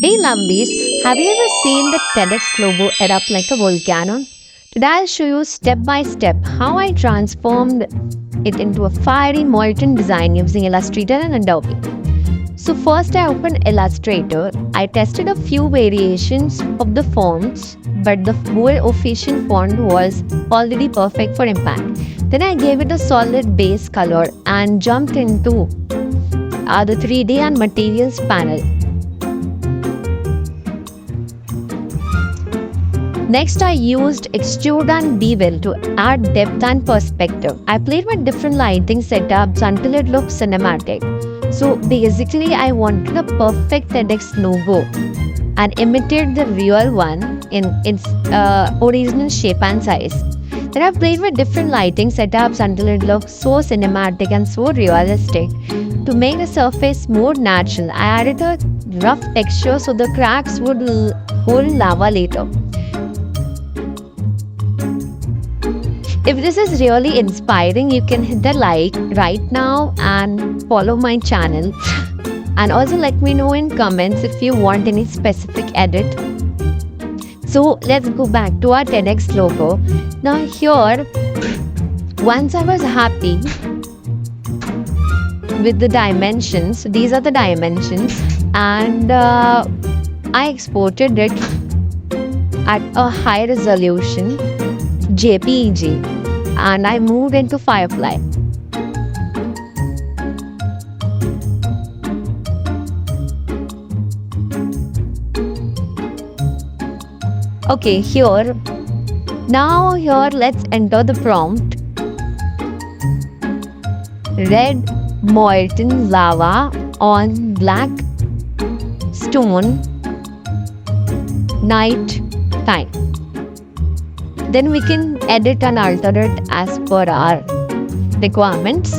Hey lovelies, have you ever seen the TEDx logo erupt like a volcano? Today I'll show you step by step how I transformed it into a fiery molten design using Illustrator and Adobe. So first I opened Illustrator. I tested a few variations of the fonts, but the more official font was already perfect for impact. Then I gave it a solid base color and jumped into the 3D and materials panel. Next, I used Extrude and Bevel to add depth and perspective. I played with different lighting setups until it looked cinematic. So basically, I wanted a perfect TEDx logo and imitated the real one in its original shape and size. Then I played with different lighting setups until it looked so cinematic and so realistic. To make the surface more natural, I added a rough texture so the cracks would hold lava later. If this is really inspiring, you can hit the like right now and follow my channel. And also let me know in comments if you want any specific edit. So let's go back to our TEDx logo. Now here, once I was happy with the dimensions, these are the dimensions, and I exported it at a high resolution JPEG and I moved into Firefly. Okay, here let's enter the prompt. Red molten lava on black stone, night time. Then we can edit and alter it as per our requirements.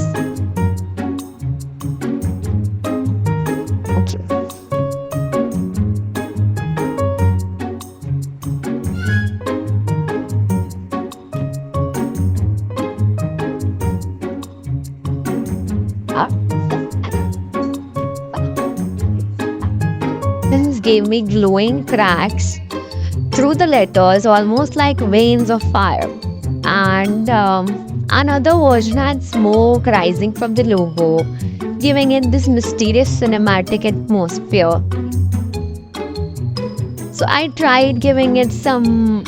Okay. This gave me glowing cracks through the letters, almost like veins of fire. And another version had smoke rising from the logo, giving it this mysterious cinematic atmosphere. So I tried giving it some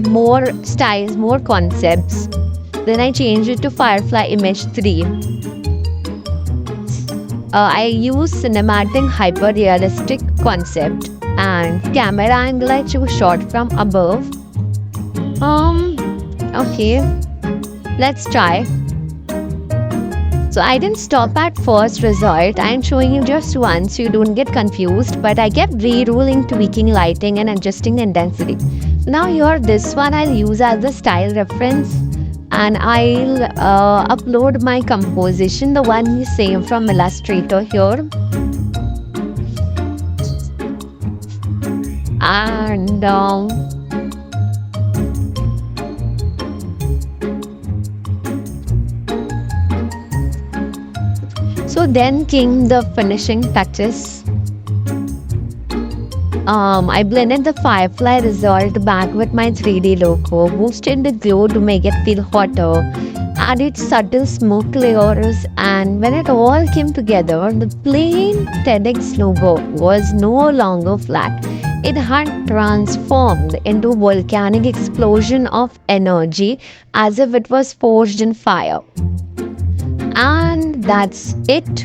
more styles, more concepts. Then I changed it to Firefly Image 3. I used cinematic hyper-realistic concept and camera angle I chose shot from above. Okay, let's try. So I didn't stop at first result. I'm showing you just one so you don't get confused, but I kept re-rolling, tweaking lighting and adjusting the intensity. Now here, this one I'll use as the style reference, and I'll upload my composition, the one you saved from Illustrator here. And so then came the finishing touches. I blended the Firefly result back with my 3D logo, boosted the glow to make it feel hotter, added subtle smoke layers, and when it all came together, the plain TEDx logo was no longer flat. It had transformed into a volcanic explosion of energy as if it was forged in fire. And that's it.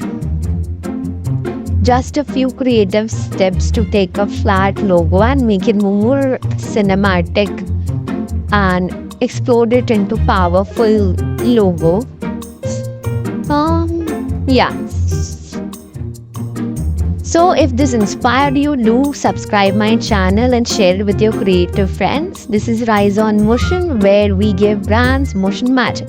Just a few creative steps to take a flat logo and make it more cinematic and explode it into powerful logo. Yeah. So if this inspired you, do subscribe my channel and share it with your creative friends. This is Rise on Motion, where we give brands motion magic.